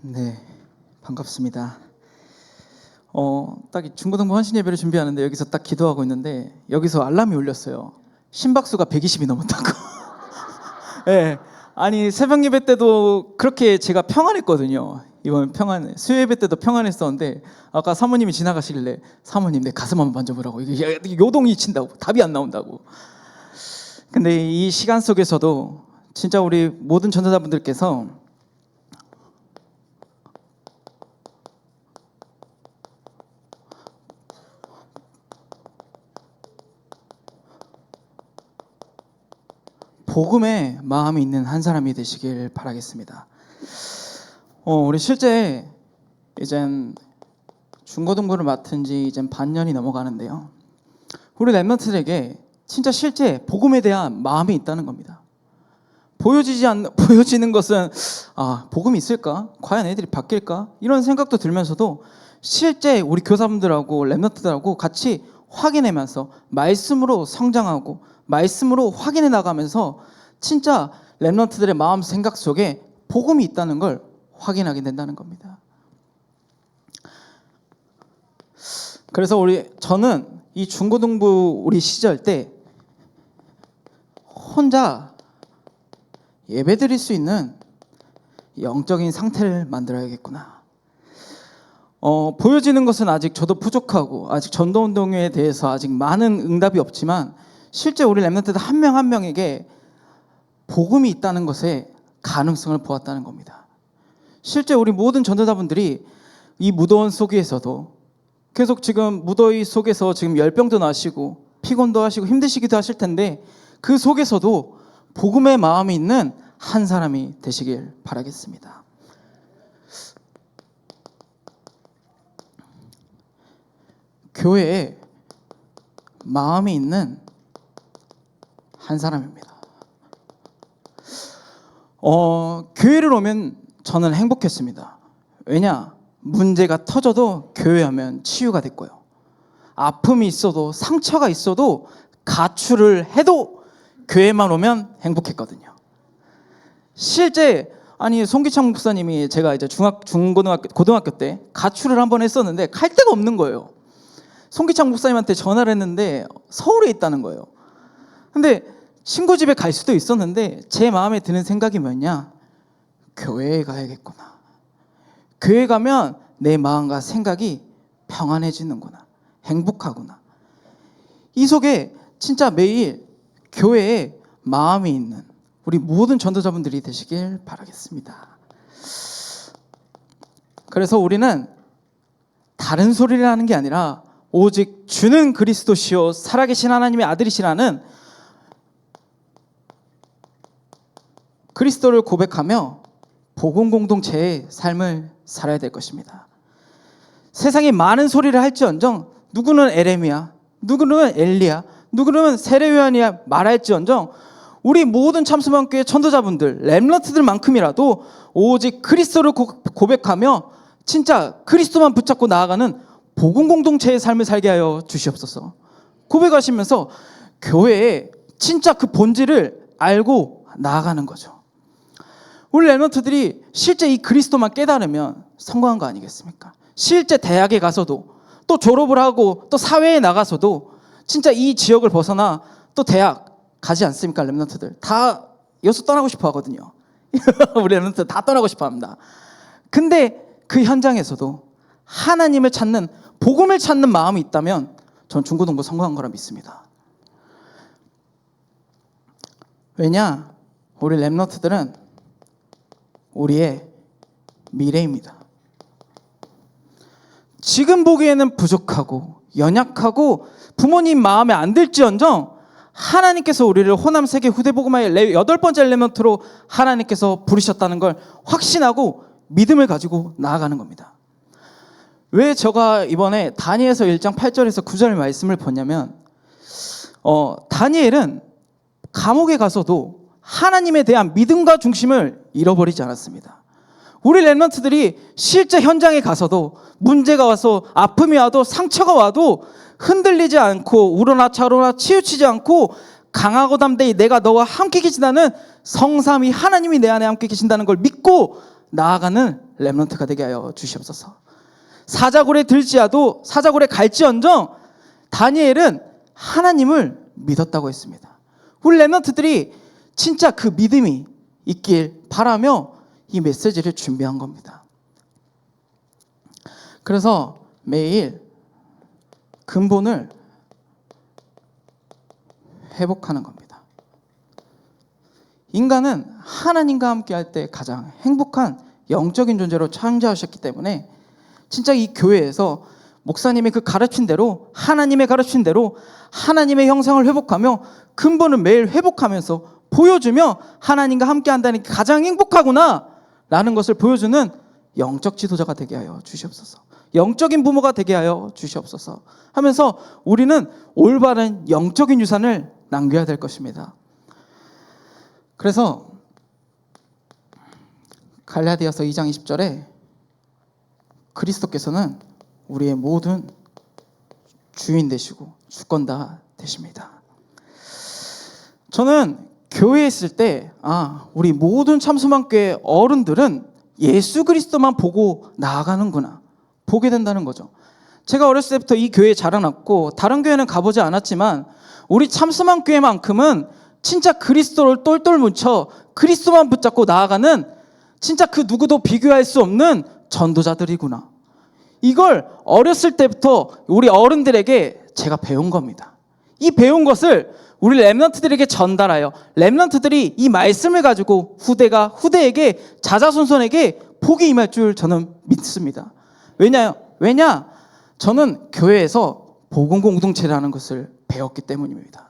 네, 반갑습니다. 딱 중고등부 헌신 예배를 준비하는데 여기서 딱 기도하고 있는데 여기서 알람이 울렸어요. 심박수가 120이 넘었다고. 네, 아니 새벽 예배 때도 그렇게 제가 평안했거든요. 이번 수요 예배 때도 평안했었는데 아까 사모님이 지나가시길래 사모님 내 가슴 한번 만져보라고. 이게 요동이 친다고, 답이 안 나온다고. 근데 이 시간 속에서도 진짜 우리 모든 전도자분들께서 복음에 마음이 있는 한 사람이 되시길 바라겠습니다. 우리 실제 이젠 중고등부를 맡은 지 이젠 반년이 넘어가는데요. 우리 랩런트들에게 진짜 실제 복음에 대한 마음이 있다는 겁니다. 보여지는 것은 복음이 있을까? 과연 애들이 바뀔까? 이런 생각도 들면서도 실제 우리 교사분들하고 랩런트들하고 같이 확인하면서 말씀으로 성장하고 말씀으로 확인해 나가면서 진짜 랩런트들의 마음 생각 속에 복음이 있다는 걸 확인하게 된다는 겁니다. 그래서 저는 이 중고등부 우리 시절 때 혼자 예배드릴 수 있는 영적인 상태를 만들어야겠구나. 보여지는 것은 아직 저도 부족하고 아직 전도운동에 대해서 아직 많은 응답이 없지만 실제 우리 랩런트들 한 명 한 명에게 복음이 있다는 것에 가능성을 보았다는 겁니다. 실제 우리 모든 전도자분들이 이 무더운 속에서도 계속 지금 무더위 속에서 지금 열병도 나시고 피곤도 하시고 힘드시기도 하실 텐데 그 속에서도 복음의 마음이 있는 한 사람이 되시길 바라겠습니다. 교회에 마음이 있는 한 사람입니다. 교회를 오면 저는 행복했습니다. 왜냐? 문제가 터져도 교회 하면 치유가 됐고요. 아픔이 있어도 상처가 있어도 가출을 해도 교회만 오면 행복했거든요. 실제 송기창 목사님이 제가 이제 고등학교 때 가출을 한번 했었는데 갈 데가 없는 거예요. 송기창 목사님한테 전화를 했는데 서울에 있다는 거예요. 근데 친구 집에 갈 수도 있었는데 제 마음에 드는 생각이 뭐냐? 교회에 가야겠구나. 교회 가면 내 마음과 생각이 평안해지는구나. 행복하구나. 이 속에 진짜 매일 교회에 마음이 있는 우리 모든 전도자분들이 되시길 바라겠습니다. 그래서 우리는 다른 소리를 하는 게 아니라 오직 주는 그리스도시요 살아계신 하나님의 아들이시라는 그리스도를 고백하며 복음 공동체의 삶을 살아야 될 것입니다. 세상에 많은 소리를 할지언정 누구는 에레미야, 누구는 엘리야, 누구는 세례요한이야 말할지언정 우리 모든 참수만교회 전도자분들, 렘넌트들만큼이라도 오직 그리스도를 고백하며 진짜 그리스도만 붙잡고 나아가는 복음 공동체의 삶을 살게 하여 주시옵소서. 고백하시면서 교회에 진짜 그 본질을 알고 나아가는 거죠. 우리 렘넌트들이 실제 이 그리스도만 깨달으면 성공한 거 아니겠습니까? 실제 대학에 가서도 또 졸업을 하고 또 사회에 나가서도 진짜 이 지역을 벗어나 또 대학 가지 않습니까? 렘넌트들 다 여기서 떠나고 싶어 하거든요. 우리 렘넌트들 다 떠나고 싶어 합니다. 근데 그 현장에서도 하나님을 찾는 복음을 찾는 마음이 있다면 전 중고등부 성공한 거라 믿습니다. 왜냐? 우리 렘넌트들은 우리의 미래입니다. 지금 보기에는 부족하고 연약하고 부모님 마음에 안 들지언정 하나님께서 우리를 호남 세계 후대복음화의 8번째 렘넌트로 하나님께서 부르셨다는 걸 확신하고 믿음을 가지고 나아가는 겁니다. 왜 제가 이번에 다니엘서 1장 8절에서 9절 말씀을 보냐면 다니엘은 감옥에 가서도 하나님에 대한 믿음과 중심을 잃어버리지 않았습니다. 우리 렘넌트들이 실제 현장에 가서도 문제가 와서 아픔이 와도 상처가 와도 흔들리지 않고 우러나 차로나 치우치지 않고 강하고 담대히 내가 너와 함께 계신다는 성삼위 하나님이 내 안에 함께 계신다는 걸 믿고 나아가는 렘넌트가 되게 하여 주시옵소서. 사자굴에 들지라도 사자굴에 갈지언정 다니엘은 하나님을 믿었다고 했습니다. 우리 렘넌트들이 진짜 그 믿음이 있길 바라며 이 메시지를 준비한 겁니다. 그래서 매일 근본을 회복하는 겁니다. 인간은 하나님과 함께 할 때 가장 행복한 영적인 존재로 창조하셨기 때문에 진짜 이 교회에서 목사님이 그 가르친 대로 하나님의 가르친 대로 하나님의 형상을 회복하며 근본을 매일 회복하면서 보여주며 하나님과 함께 한다는 게 가장 행복하구나 라는 것을 보여주는 영적 지도자가 되게 하여 주시옵소서. 영적인 부모가 되게 하여 주시옵소서 하면서 우리는 올바른 영적인 유산을 남겨야 될 것입니다. 그래서 갈라디아서 2장 20절에 그리스도께서는 우리의 모든 주인 되시고 주권 다 되십니다. 저는 교회에 있을 때 우리 모든 참소만교회 어른들은 예수 그리스도만 보고 나아가는구나 보게 된다는 거죠. 제가 어렸을 때부터 이 교회에 자라났고 다른 교회는 가보지 않았지만 우리 참소만교회만큼은 진짜 그리스도를 똘똘 뭉쳐 그리스도만 붙잡고 나아가는 진짜 그 누구도 비교할 수 없는 전도자들이구나. 이걸 어렸을 때부터 우리 어른들에게 제가 배운 겁니다. 이 배운 것을 우리 렘넌트들에게 전달하여 렘넌트들이 이 말씀을 가지고 후대가 후대에게 자자손손에게 복이 임할 줄 저는 믿습니다. 왜냐? 저는 교회에서 복음 공동체라는 것을 배웠기 때문입니다.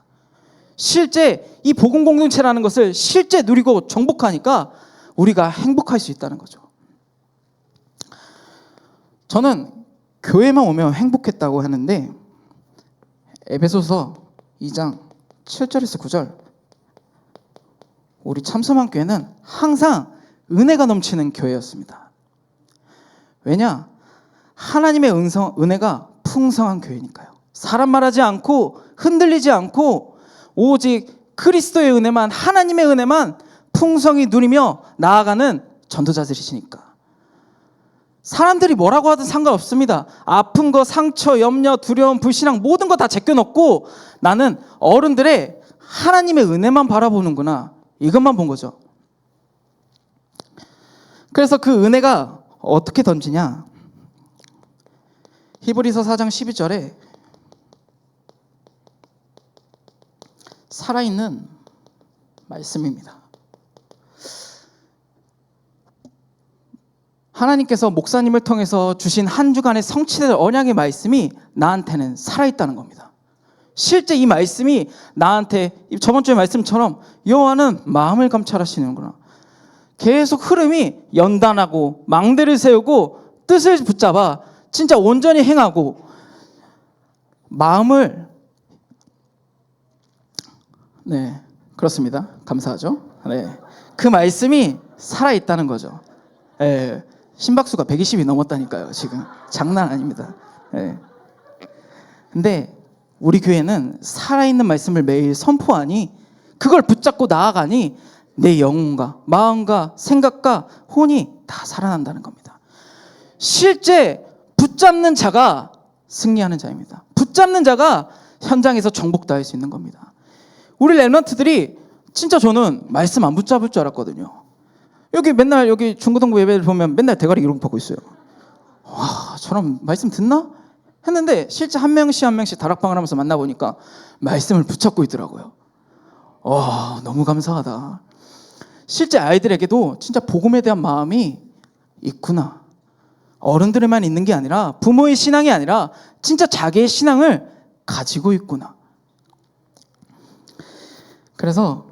실제 이 복음 공동체라는 것을 실제 누리고 정복하니까 우리가 행복할 수 있다는 거죠. 저는 교회만 오면 행복했다고 하는데 에베소서 2장 7절에서 9절 우리 참소만교회는 항상 은혜가 넘치는 교회였습니다. 왜냐? 하나님의 은혜가 풍성한 교회니까요. 사람 말하지 않고 흔들리지 않고 오직 그리스도의 은혜만 하나님의 은혜만 풍성히 누리며 나아가는 전도자들이시니까 사람들이 뭐라고 하든 상관없습니다. 아픈 거, 상처, 염려, 두려움, 불신앙 모든 거 다 제껴놓고 나는 어른들의 하나님의 은혜만 바라보는구나 이것만 본 거죠. 그래서 그 은혜가 어떻게 던지냐? 히브리서 4장 12절에 살아있는 말씀입니다. 하나님께서 목사님을 통해서 주신 한 주간의 성취될 언약의 말씀이 나한테는 살아있다는 겁니다. 실제 이 말씀이 나한테 저번 주의 말씀처럼 여호와는 마음을 감찰하시는구나. 계속 흐름이 연단하고 망대를 세우고 뜻을 붙잡아 진짜 온전히 행하고 마음을 그렇습니다. 감사하죠. 그 말씀이 살아있다는 거죠. 심박수가 120이 넘었다니까요. 지금 장난 아닙니다. 근데 우리 교회는 살아있는 말씀을 매일 선포하니 그걸 붙잡고 나아가니 내 영혼과 마음과 생각과 혼이 다 살아난다는 겁니다. 실제 붙잡는 자가 승리하는 자입니다. 붙잡는 자가 현장에서 정복도 할 수 있는 겁니다. 우리 렘넌트들이 진짜 저는 말씀 안 붙잡을 줄 알았거든요. 맨날 여기 중고등부 예배를 보면 맨날 대가리 이러고 보고 있어요. 와, 저런 말씀 듣나? 했는데 실제 한 명씩 다락방을 하면서 만나보니까 말씀을 붙잡고 있더라고요. 와, 너무 감사하다. 실제 아이들에게도 진짜 복음에 대한 마음이 있구나. 어른들에만 있는 게 아니라 부모의 신앙이 아니라 진짜 자기의 신앙을 가지고 있구나. 그래서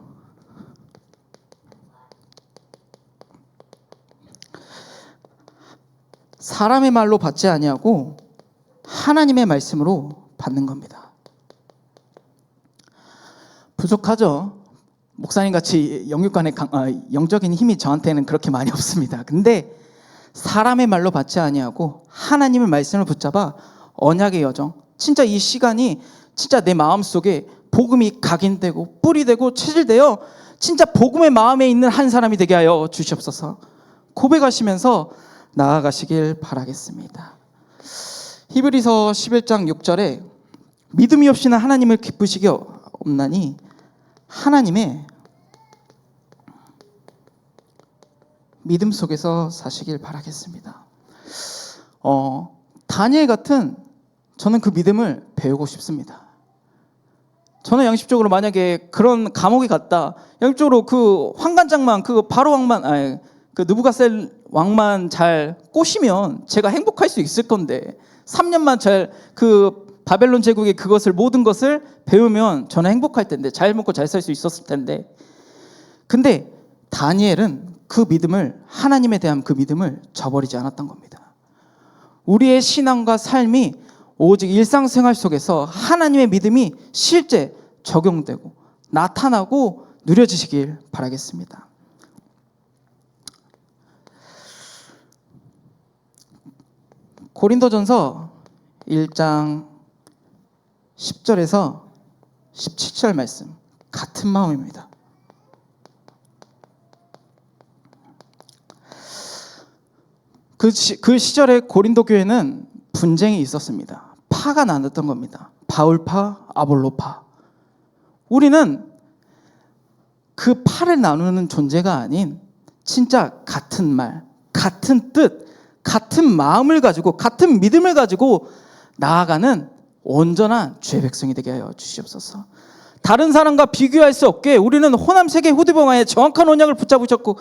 사람의 말로 받지 아니하고 하나님의 말씀으로 받는 겁니다. 부족하죠. 목사님 같이 영적인 힘이 저한테는 그렇게 많이 없습니다. 근데 사람의 말로 받지 아니하고 하나님의 말씀을 붙잡아 언약의 여정, 진짜 이 시간이 진짜 내 마음속에 복음이 각인되고 뿌리되고 체질되어 진짜 복음의 마음에 있는 한 사람이 되게 하여 주시옵소서. 고백하시면서 나아가시길 바라겠습니다. 히브리서 11장 6절에 믿음이 없이는 하나님을 기쁘시기 없나니 하나님의 믿음 속에서 사시길 바라겠습니다. 다니엘 같은 저는 그 믿음을 배우고 싶습니다. 저는 양심적으로 만약에 그런 감옥에 갔다, 양심적으로 그 환관장만, 그 바로 왕만, 그 느부갓네살 왕만 잘 꼬시면 제가 행복할 수 있을 건데 3년만 잘 그 바벨론 제국의 그것을 모든 것을 배우면 저는 행복할 텐데, 잘 먹고 잘 살 수 있었을 텐데. 근데 다니엘은 그 믿음을, 하나님에 대한 그 믿음을 저버리지 않았던 겁니다. 우리의 신앙과 삶이 오직 일상생활 속에서 하나님의 믿음이 실제 적용되고 나타나고 누려지시길 바라겠습니다. 고린도전서 1장 10절에서 17절 말씀, 같은 마음입니다. 그 시절에 고린도 교회는 분쟁이 있었습니다. 파가 나눴던 겁니다. 바울파, 아볼로파. 우리는 그 파를 나누는 존재가 아닌 진짜 같은 말, 같은 뜻, 같은 마음을 가지고, 같은 믿음을 가지고 나아가는 온전한 주의 백성이 되게 하여 주시옵소서. 다른 사람과 비교할 수 없게 우리는 호남 세계 후대봉화에 정확한 언약을 붙잡으셨고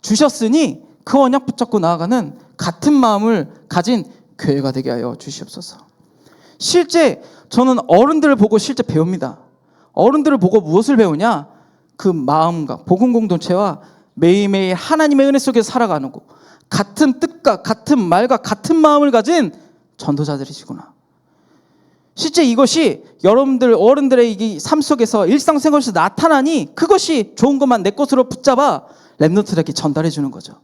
주셨으니 그 언약 붙잡고 나아가는 같은 마음을 가진 교회가 되게 하여 주시옵소서. 실제 저는 어른들을 보고 실제 배웁니다. 어른들을 보고 무엇을 배우냐? 그 마음과 복음 공동체와 매일매일 하나님의 은혜 속에 살아가는 거, 같은 뜻과 같은 말과 같은 마음을 가진 전도자들이시구나. 실제 이것이 여러분들 어른들의 이 삶 속에서 일상생활에서 나타나니 그것이 좋은 것만 내 것으로 붙잡아 랩런트들에게 전달해 주는 거죠.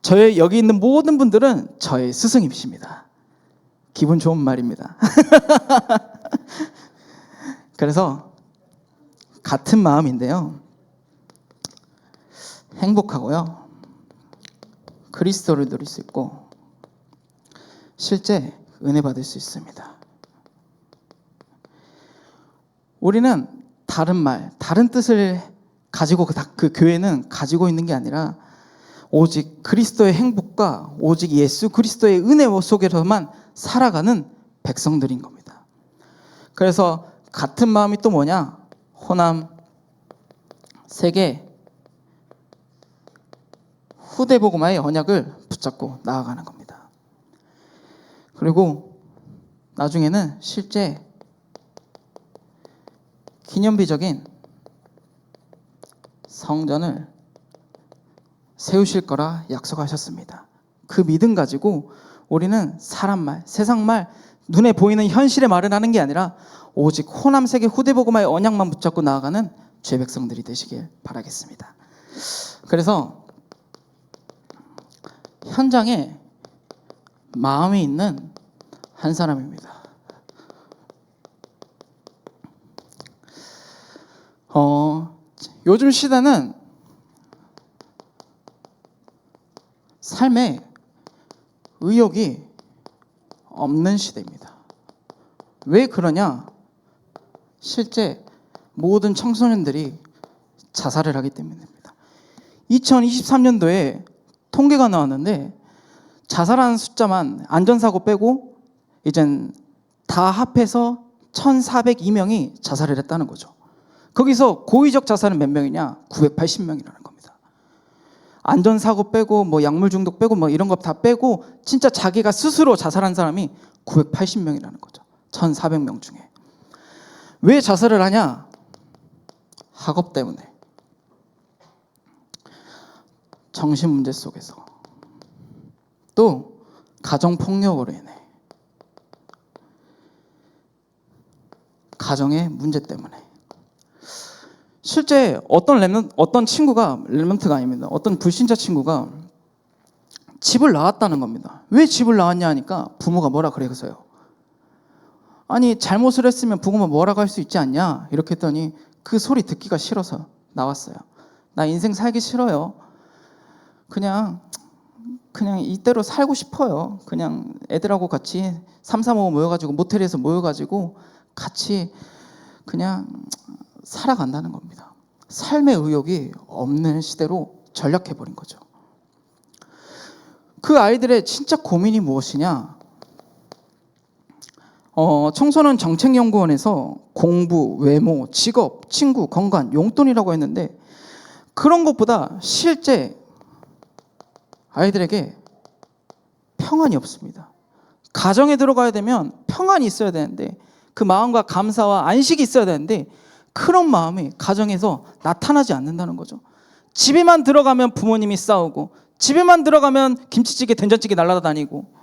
저의 여기 있는 모든 분들은 저의 스승님이십니다. 기분 좋은 말입니다. 그래서 같은 마음인데요, 행복하고요, 그리스도를 누릴 수 있고 실제 은혜 받을 수 있습니다. 우리는 다른 말, 다른 뜻을 가지고 그 교회는 가지고 있는 게 아니라 오직 그리스도의 행복과 오직 예수 그리스도의 은혜 속에서만 살아가는 백성들인 겁니다. 그래서 같은 마음이 또 뭐냐? 호남 세계 후대 복음화의 언약을 붙잡고 나아가는 겁니다. 그리고 나중에는 실제 기념비적인 성전을 세우실 거라 약속하셨습니다. 그 믿음 가지고 우리는 사람 말, 세상 말, 눈에 보이는 현실의 말을 하는 게 아니라 오직 호남 세계 후대 복음화의 언약만 붙잡고 나아가는 죄 백성들이 되시길 바라겠습니다. 그래서 현장에 마음이 있는 한 사람입니다. 요즘 시대는 삶에 의욕이 없는 시대입니다. 왜 그러냐? 실제 모든 청소년들이 자살을 하기 때문입니다. 2023년도에 통계가 나왔는데 자살하는 숫자만 안전사고 빼고 이젠 다 합해서 1,402명이 자살을 했다는 거죠. 거기서 고의적 자살은 몇 명이냐? 980명이라는 겁니다. 안전사고 빼고 뭐 약물 중독 빼고 뭐 이런 거 다 빼고 진짜 자기가 스스로 자살한 사람이 980명이라는 거죠. 1,400명 중에. 왜 자살을 하냐? 학업 때문에. 정신 문제 속에서. 또 가정폭력으로 인해. 가정의 문제 때문에. 실제 어떤 친구가, 랩런트가 아닙니다. 어떤 불신자 친구가 집을 나왔다는 겁니다. 왜 집을 나왔냐 하니까 부모가 뭐라 그래서요. 아니 잘못을 했으면 부모가 뭐라고 할 수 있지 않냐 이렇게 했더니 그 소리 듣기가 싫어서 나왔어요. 나 인생 살기 싫어요. 그냥 그냥 이대로 살고 싶어요. 그냥 애들하고 같이 3, 4, 5 모여가지고 모텔에서 모여가지고 같이 그냥 살아간다는 겁니다. 삶의 의욕이 없는 시대로 전락해버린 거죠. 그 아이들의 진짜 고민이 무엇이냐? 청소년 정책연구원에서 공부, 외모, 직업, 친구, 건강, 용돈이라고 했는데 그런 것보다 실제 아이들에게 평안이 없습니다. 가정에 들어가야 되면 평안이 있어야 되는데 그 마음과 감사와 안식이 있어야 되는데 그런 마음이 가정에서 나타나지 않는다는 거죠. 집에만 들어가면 부모님이 싸우고 집에만 들어가면 김치찌개, 된장찌개 날아다니고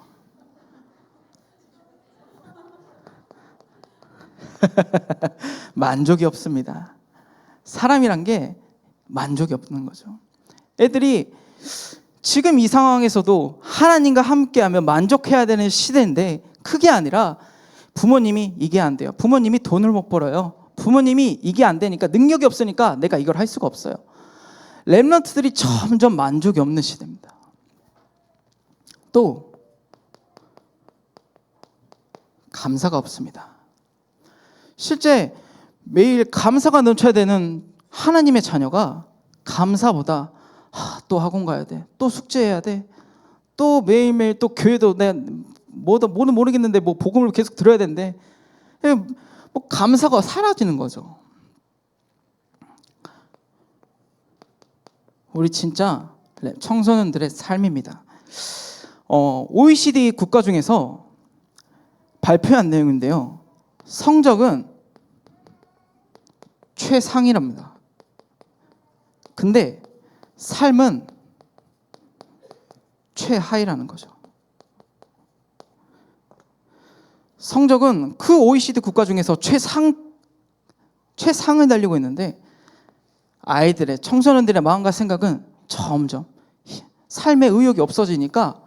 만족이 없습니다. 사람이란 게 만족이 없는 거죠. 애들이 지금 이 상황에서도 하나님과 함께하며 만족해야 되는 시대인데 그게 아니라 부모님이 이게 안 돼요. 부모님이 돈을 못 벌어요. 부모님이 이게 안 되니까 능력이 없으니까 내가 이걸 할 수가 없어요. 렘넌트들이 점점 만족이 없는 시대입니다. 또 감사가 없습니다. 실제 매일 감사가 넘쳐야 되는 하나님의 자녀가 감사보다 또 학원 가야 돼, 또 숙제해야 돼, 또 매일매일 또 교회도 내가 뭐는 모르겠는데 뭐 복음을 계속 들어야 되는데 뭐 감사가 사라지는 거죠. 우리 진짜 청소년들의 삶입니다. OECD 국가 중에서 발표한 내용인데요. 성적은 최상이랍니다. 근데 삶은 최하위라는 거죠. 성적은 그 OECD 국가 중에서 최상을 달리고 있는데 아이들의 청소년들의 마음과 생각은 점점 삶의 의욕이 없어지니까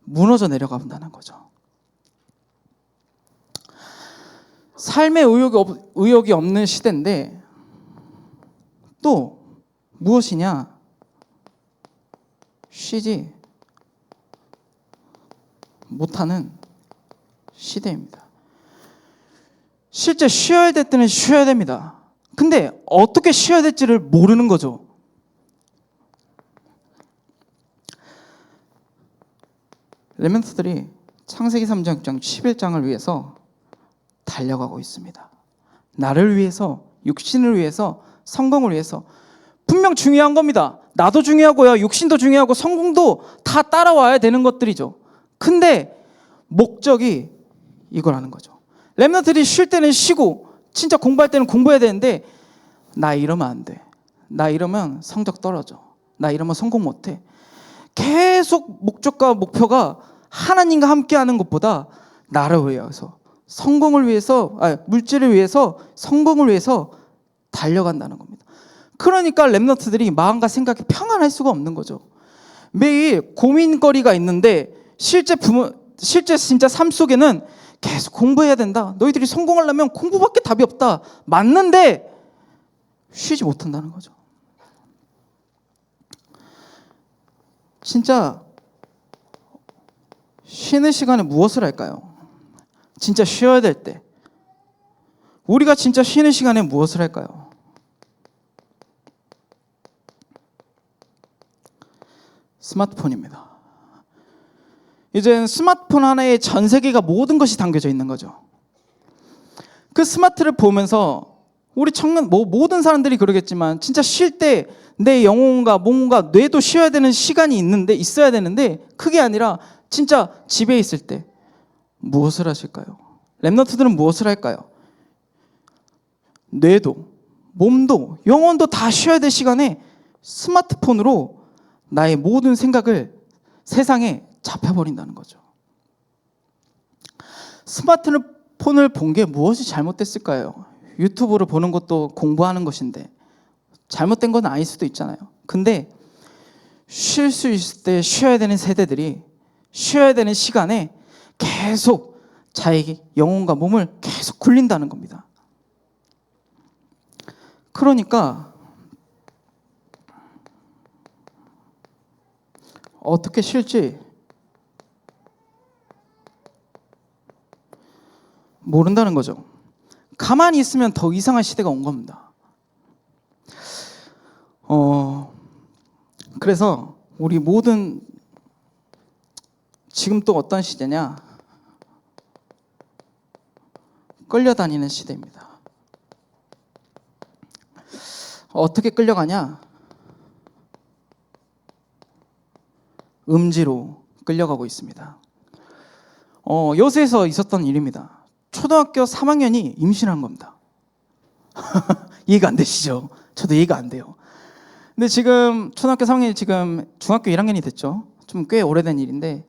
무너져 내려간다는 거죠. 삶의 의욕이 없는 시대인데 또 무엇이냐? 쉬지 못하는 시대입니다. 실제 쉬어야 될 때는 쉬어야 됩니다. 근데 어떻게 쉬어야 될지를 모르는 거죠. 렘넌트들이 창세기 3장 11장을 위해서 달려가고 있습니다. 나를 위해서, 육신을 위해서, 성공을 위해서. 분명 중요한 겁니다. 나도 중요하고요, 육신도 중요하고 성공도 다 따라와야 되는 것들이죠. 근데 목적이 이거라는 거죠. 렘넌트들이 쉴 때는 쉬고 진짜 공부할 때는 공부해야 되는데 나 이러면 안 돼. 나 이러면 성적 떨어져. 나 이러면 성공 못해. 계속 목적과 목표가 하나님과 함께하는 것보다 나를 위해서, 성공을 위해서, 물질을 위해서, 성공을 위해서 달려간다는 겁니다. 그러니까 렘넌트들이 마음과 생각이 평안할 수가 없는 거죠. 매일 고민거리가 있는데 실제 진짜 삶 속에는 계속 공부해야 된다. 너희들이 성공하려면 공부밖에 답이 없다. 맞는데 쉬지 못한다는 거죠. 진짜 쉬는 시간에 무엇을 할까요? 진짜 쉬어야 될 때 우리가 진짜 쉬는 시간에 무엇을 할까요? 스마트폰입니다. 이젠 스마트폰 하나에 전 세계가 모든 것이 담겨져 있는 거죠. 그 스마트를 보면서 우리 모든 사람들이 그러겠지만 진짜 쉴 때 내 영혼과 몸과 뇌도 쉬어야 되는 시간이 있어야 되는데 그게 아니라 진짜 집에 있을 때 무엇을 하실까요? 렘넌트들은 무엇을 할까요? 뇌도, 몸도, 영혼도 다 쉬어야 될 시간에 스마트폰으로 나의 모든 생각을 세상에 잡혀버린다는 거죠. 스마트폰을 본 게 무엇이 잘못됐을까요? 유튜브를 보는 것도 공부하는 것인데 잘못된 건 아닐 수도 있잖아요. 근데 쉴 수 있을 때 쉬어야 되는 세대들이 쉬어야 되는 시간에 계속 자기 영혼과 몸을 계속 굴린다는 겁니다. 그러니까 어떻게 쉴지 모른다는 거죠. 가만히 있으면 더 이상한 시대가 온 겁니다. 그래서 우리 모든 지금 또 어떤 시대냐? 끌려다니는 시대입니다. 어떻게 끌려가냐? 음지로 끌려가고 있습니다. 여수에서 있었던 일입니다. 초등학교 3학년이 임신한 겁니다. 이해가 안 되시죠? 저도 이해가 안 돼요. 근데 지금 초등학교 3학년이 지금 중학교 1학년이 됐죠. 좀 꽤 오래된 일인데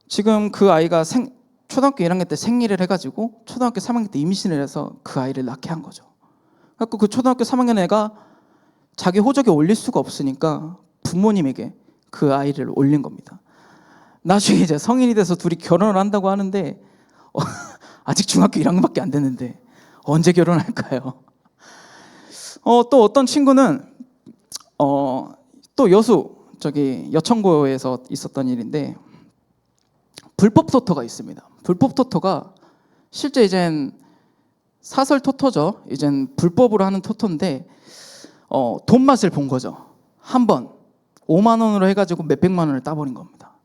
지금 그 아이가 초등학교 1학년 때 생리를 해가지고 초등학교 3학년 때 임신을 해서 그 아이를 낳게 한 거죠. 그래서 그 초등학교 3학년 애가 자기 호적에 올릴 수가 없으니까 부모님에게 그 아이를 올린 겁니다. 나중에 이제 성인이 돼서 둘이 결혼을 한다고 하는데 아직 중학교 1학년밖에 안 됐는데 언제 결혼할까요? 또 어떤 친구는 또 여수 여천고에서 있었던 일인데 불법 토토가 있습니다. 불법 토토가 실제 이젠 사설 토토죠. 이젠 불법으로 하는 토토인데 돈 맛을 본 거죠. 한 번 5만 원으로 해가지고 몇백만 원을 따버린 겁니다.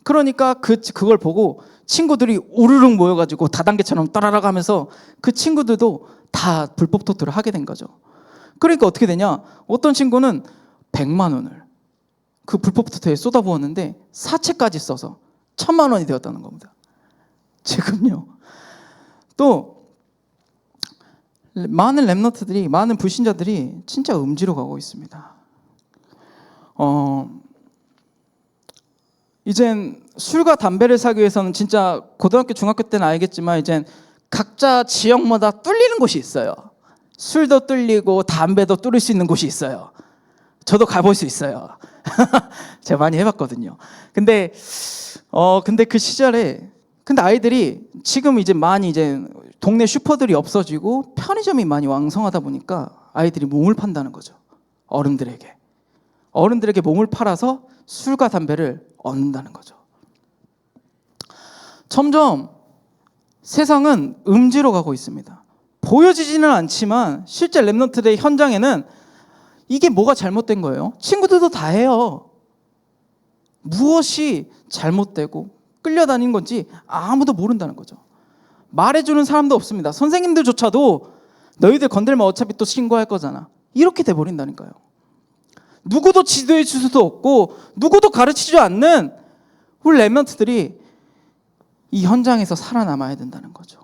그러니까 그걸 보고 친구들이 우르륵 모여가지고 다단계처럼 따라락 하면서 그 친구들도 다 불법 토토를 하게 된 거죠. 그러니까 어떻게 되냐? 어떤 친구는 100만 원을 그 불법 토토에 쏟아부었는데 사채까지 써서 1000만 원이 되었다는 겁니다. 지금요. 또 많은 랩런트들이, 많은 불신자들이 진짜 음지로 가고 있습니다. 이젠 술과 담배를 사기 위해서는 진짜 고등학교, 중학교 때는 알겠지만 이젠 각자 지역마다 뚫리는 곳이 있어요. 술도 뚫리고 담배도 뚫을 수 있는 곳이 있어요. 저도 가볼 수 있어요. 제가 많이 해봤거든요. 근데 그 시절에 아이들이 지금 이제 많이 이제 동네 슈퍼들이 없어지고 편의점이 많이 왕성하다 보니까 아이들이 몸을 판다는 거죠. 어른들에게 몸을 팔아서 술과 담배를 얻는다는 거죠. 점점 세상은 음지로 가고 있습니다. 보여지지는 않지만 실제 랩런트들의 현장에는 이게 뭐가 잘못된 거예요? 친구들도 다 해요. 무엇이 잘못되고 끌려다닌 건지 아무도 모른다는 거죠. 말해주는 사람도 없습니다. 선생님들조차도 너희들 건들면 어차피 또 신고할 거잖아. 이렇게 돼버린다니까요. 누구도 지도해 줄 수도 없고 누구도 가르치지 않는 우리 랩런트들이 이 현장에서 살아남아야 된다는 거죠.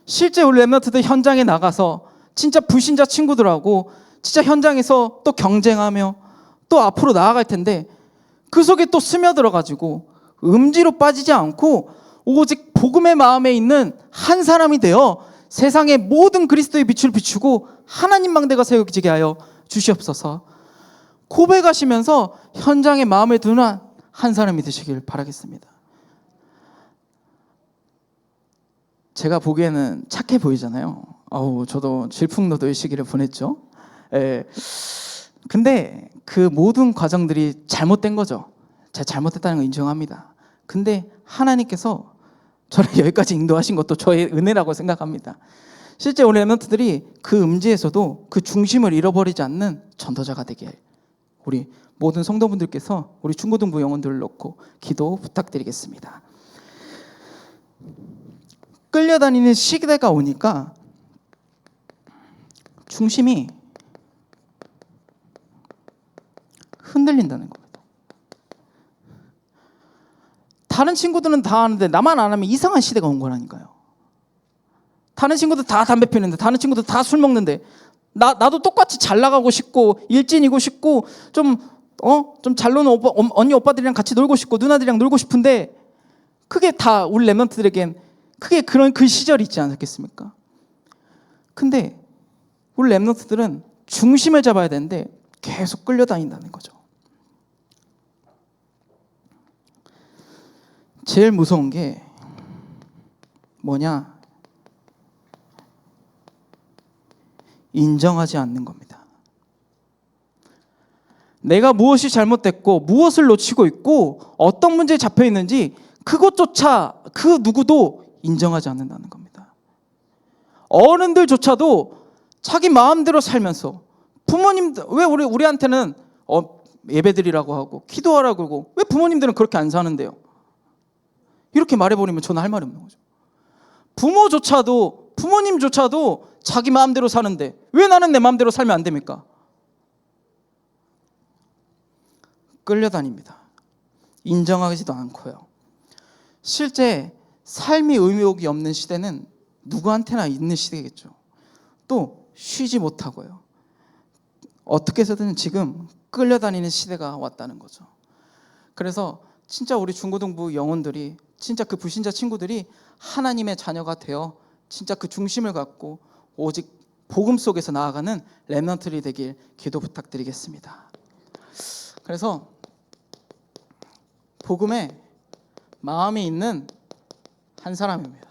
실제 우리 랩런트들 현장에 나가서 진짜 불신자 친구들하고 진짜 현장에서 또 경쟁하며 또 앞으로 나아갈 텐데 그 속에 또 스며들어가지고 음지로 빠지지 않고 오직 복음의 마음에 있는 한 사람이 되어 세상의 모든 그리스도의 빛을 비추고 하나님 망대가 세워지게 하여 주시옵소서. 고백하시면서 현장에 마음에 두는 한 사람이 되시길 바라겠습니다. 제가 보기에는 착해 보이잖아요. 저도 질풍노도의 시기를 보냈죠. 근데 그 모든 과정들이 잘못된 거죠. 제가 잘못했다는 걸 인정합니다. 근데 하나님께서 저를 여기까지 인도하신 것도 저의 은혜라고 생각합니다. 실제 우리 랩런트들이 그 음지에서도 그 중심을 잃어버리지 않는 전도자가 되게 우리 모든 성도분들께서 우리 중고등부 영혼들을 놓고 기도 부탁드리겠습니다. 끌려다니는 시대가 오니까 중심이 흔들린다는 겁니다. 다른 친구들은 다 하는데 나만 안 하면 이상한 시대가 온 거라니까요. 다른 친구들 다 담배 피우는데, 다른 친구들 다 술 먹는데 나도 똑같이 잘 나가고 싶고 일진이고 싶고 좀 잘 노는 언니 오빠들이랑 같이 놀고 싶고 누나들이랑 놀고 싶은데 그게 다 우리 랩런트들에겐 그게 그런 그 시절이 있지 않았겠습니까? 근데 우리 랩런트들은 중심을 잡아야 되는데 계속 끌려다닌다는 거죠. 제일 무서운 게 뭐냐? 인정하지 않는 겁니다. 내가 무엇이 잘못됐고 무엇을 놓치고 있고 어떤 문제에 잡혀 있는지 그것조차 그 누구도 인정하지 않는다는 겁니다. 어른들조차도 자기 마음대로 살면서 부모님들 왜 우리한테는 예배드리라고 하고 기도하라고 그러고 왜 부모님들은 그렇게 안 사는데요? 이렇게 말해버리면 저는 할 말이 없는 거죠. 부모님조차도 자기 마음대로 사는데 왜 나는 내 마음대로 살면 안 됩니까? 끌려다닙니다. 인정하지도 않고요. 실제 삶이 의욕이 없는 시대는 누구한테나 있는 시대겠죠. 또 쉬지 못하고요. 어떻게 해서든 지금 끌려다니는 시대가 왔다는 거죠. 그래서 진짜 우리 중고등부 영혼들이 진짜 그 불신자 친구들이 하나님의 자녀가 되어 진짜 그 중심을 갖고 오직 복음 속에서 나아가는 렘넌트들이 되길 기도 부탁드리겠습니다. 그래서 복음에 마음이 있는 한 사람입니다.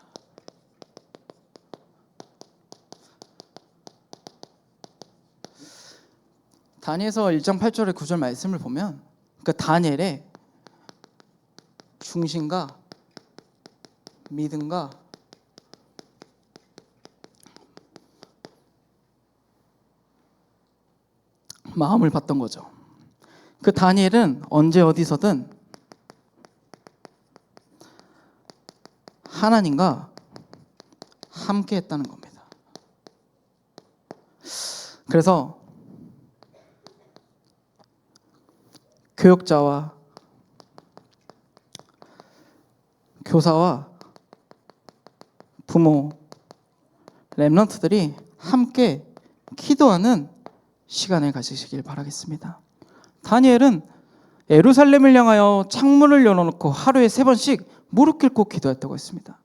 다니엘서 1장 8절의 9절 말씀을 보면 그 다니엘의 중심과 믿음과 마음을 봤던 거죠. 그 다니엘은 언제 어디서든 하나님과 함께 했다는 겁니다. 그래서 교육자와 교사와 부모, 렘넌트들이 함께 기도하는 시간을 가지시길 바라겠습니다. 다니엘은 예루살렘을 향하여 창문을 열어놓고 하루에 3번씩 무릎 꿇고 기도했다고 했습니다.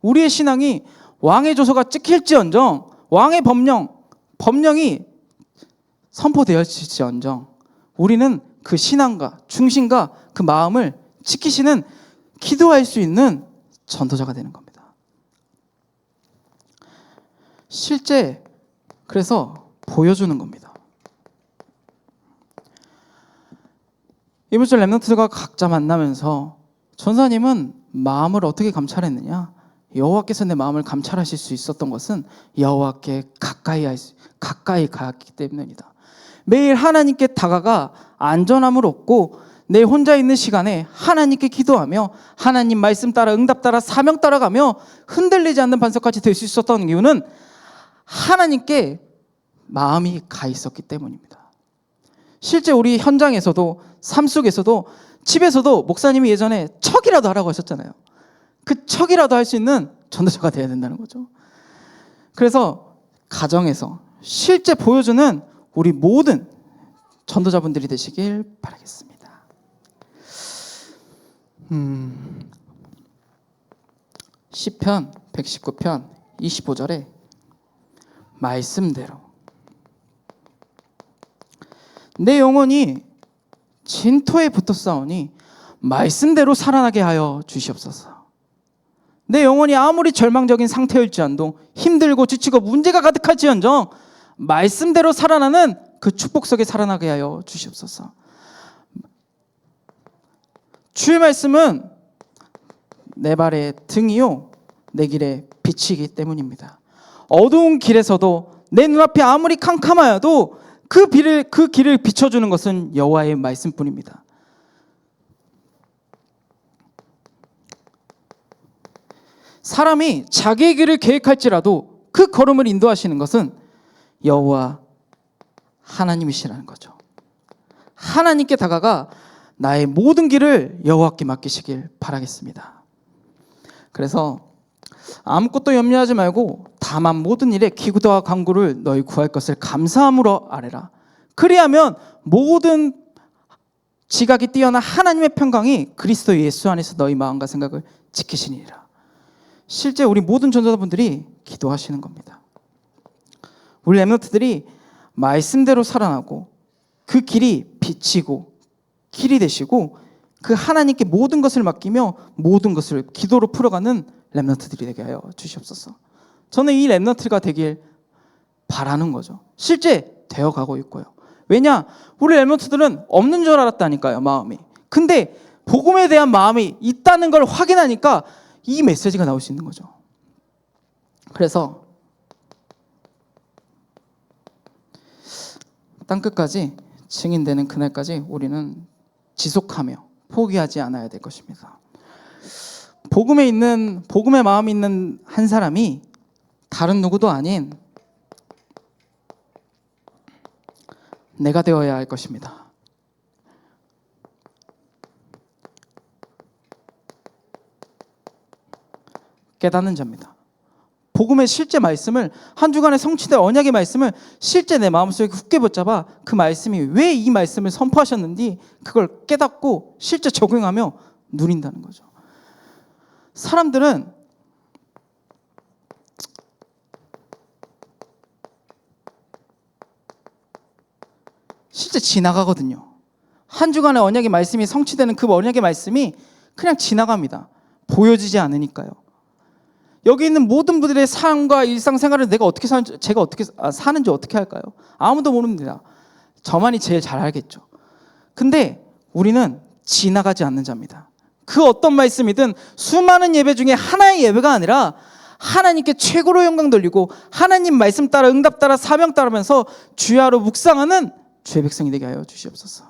우리의 신앙이 왕의 조서가 찍힐지언정 왕의 법령이 선포되었을지언정 우리는 그 신앙과 중심과 그 마음을 지키시는 기도할 수 있는 전도자가 되는 겁니다. 실제 그래서 보여주는 겁니다. 이번 주 렘넌트가 각자 만나면서 전사님은 마음을 어떻게 감찰했느냐? 여호와께서 내 마음을 감찰하실 수 있었던 것은 여호와께 가까이 갔기 때문입니다. 매일 하나님께 다가가 안전함을 얻고 내 혼자 있는 시간에 하나님께 기도하며 하나님 말씀 따라 응답 따라 사명 따라가며 흔들리지 않는 반석까지 될 수 있었던 이유는 하나님께 마음이 가 있었기 때문입니다. 실제 우리 현장에서도 삶 속에서도 집에서도 목사님이 예전에 척이라도 하라고 하셨잖아요. 그 척이라도 할 수 있는 전도자가 되어야 된다는 거죠. 그래서 가정에서 실제 보여주는 우리 모든 전도자분들이 되시길 바라겠습니다. 시편 119편 25절에 말씀대로 내 영혼이 진토에 붙었사오니 말씀대로 살아나게 하여 주시옵소서. 내 영혼이 아무리 절망적인 상태일지언정 힘들고 지치고 문제가 가득할지언정 말씀대로 살아나는 그 축복 속에 살아나게 하여 주시옵소서. 주의 말씀은 내 발의 등이요 내 길의 빛이기 때문입니다. 어두운 길에서도 내 눈앞이 아무리 캄캄하여도 그 길을 비춰주는 것은 여호와의 말씀뿐입니다. 사람이 자기의 길을 계획할지라도 그 걸음을 인도하시는 것은 여호와 하나님이시라는 거죠. 하나님께 다가가 나의 모든 길을 여호와께 맡기시길 바라겠습니다. 그래서 아무것도 염려하지 말고 다만 모든 일에 기도와 간구를 너희 구할 것을 감사함으로 아뢰라. 그리하면 모든 지각이 뛰어난 하나님의 평강이 그리스도 예수 안에서 너희 마음과 생각을 지키시니라. 실제 우리 모든 전도자분들이 기도하시는 겁니다. 우리 렘넌트들이 말씀대로 살아나고 그 길이 비치고 길이 되시고 그 하나님께 모든 것을 맡기며 모든 것을 기도로 풀어가는 렘넌트들이 되게 하여 주시옵소서. 저는 이 렘넌트가 되길 바라는 거죠. 실제 되어가고 있고요. 왜냐? 우리 랩런트들은 없는 줄 알았다니까요, 마음이. 근데 복음에 대한 마음이 있다는 걸 확인하니까 이 메시지가 나올 수 있는 거죠. 그래서 땅끝까지 증인되는 그날까지 우리는 지속하며 포기하지 않아야 될 것입니다. 복음의 마음이 있는 한 사람이 다른 누구도 아닌 내가 되어야 할 것입니다. 깨닫는 자입니다. 복음의 실제 말씀을, 한 주간의 성취된 언약의 말씀을 실제 내 마음속에 굳게 붙잡아 그 말씀이 왜 이 말씀을 선포하셨는지 그걸 깨닫고 실제 적용하며 누린다는 거죠. 사람들은 실제 지나가거든요. 한 주간의 언약의 말씀이 성취되는 그 언약의 말씀이 그냥 지나갑니다. 보여지지 않으니까요. 여기 있는 모든 분들의 삶과 일상생활을 제가 어떻게 사는지 어떻게 할까요? 아무도 모릅니다. 저만이 제일 잘 알겠죠. 근데 우리는 지나가지 않는 자입니다. 그 어떤 말씀이든 수많은 예배 중에 하나의 예배가 아니라 하나님께 최고로 영광 돌리고 하나님 말씀 따라 응답 따라 사명 따르면서 주야로 묵상하는 주의 백성이 되게 하여 주시옵소서.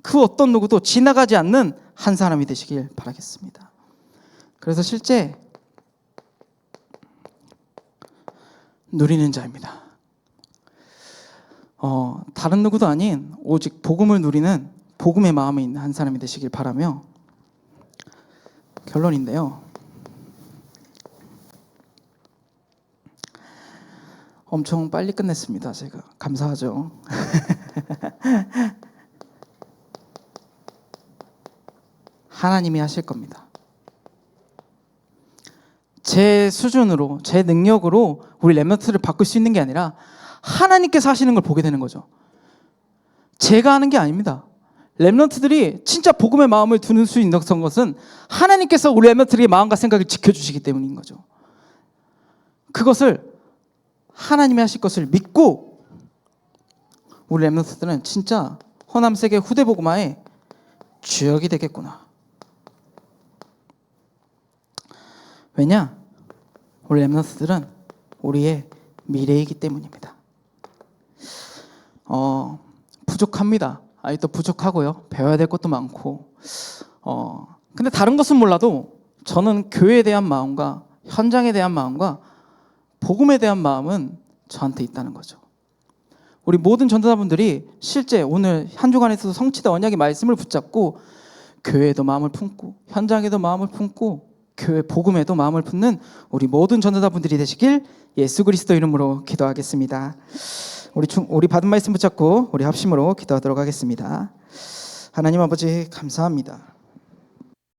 그 어떤 누구도 지나가지 않는 한 사람이 되시길 바라겠습니다. 그래서 실제 누리는 자입니다. 다른 누구도 아닌 오직 복음을 누리는 복음의 마음에 있는 한 사람이 되시길 바라며 결론인데요. 엄청 빨리 끝냈습니다. 제가 감사하죠. 하나님이 하실 겁니다. 제 수준으로, 제 능력으로 우리 랩런트를 바꿀 수 있는 게 아니라 하나님께서 하시는 걸 보게 되는 거죠. 제가 하는 게 아닙니다. 랩런트들이 진짜 복음의 마음을 두는 수 있는 것은 하나님께서 우리 랩런트들의 마음과 생각을 지켜주시기 때문인 거죠. 그것을 하나님이 하실 것을 믿고 우리 랩런트들은 진짜 허남세계 후대복음화의 주역이 되겠구나. 왜냐? 우리 랩런트들은 우리의 미래이기 때문입니다. 부족합니다. 아직도 부족하고요. 배워야 될 것도 많고. 근데 다른 것은 몰라도 저는 교회에 대한 마음과 현장에 대한 마음과 복음에 대한 마음은 저한테 있다는 거죠. 우리 모든 전도자분들이 실제 오늘 한 주간에서도 성취된 언약의 말씀을 붙잡고 교회에도 마음을 품고 현장에도 마음을 품고 교회 복음에도 마음을 품는 우리 모든 전도자분들이 되시길 예수 그리스도 이름으로 기도하겠습니다. 우리 받은 말씀 붙잡고 우리 합심으로 기도하도록 하겠습니다. 하나님 아버지 감사합니다.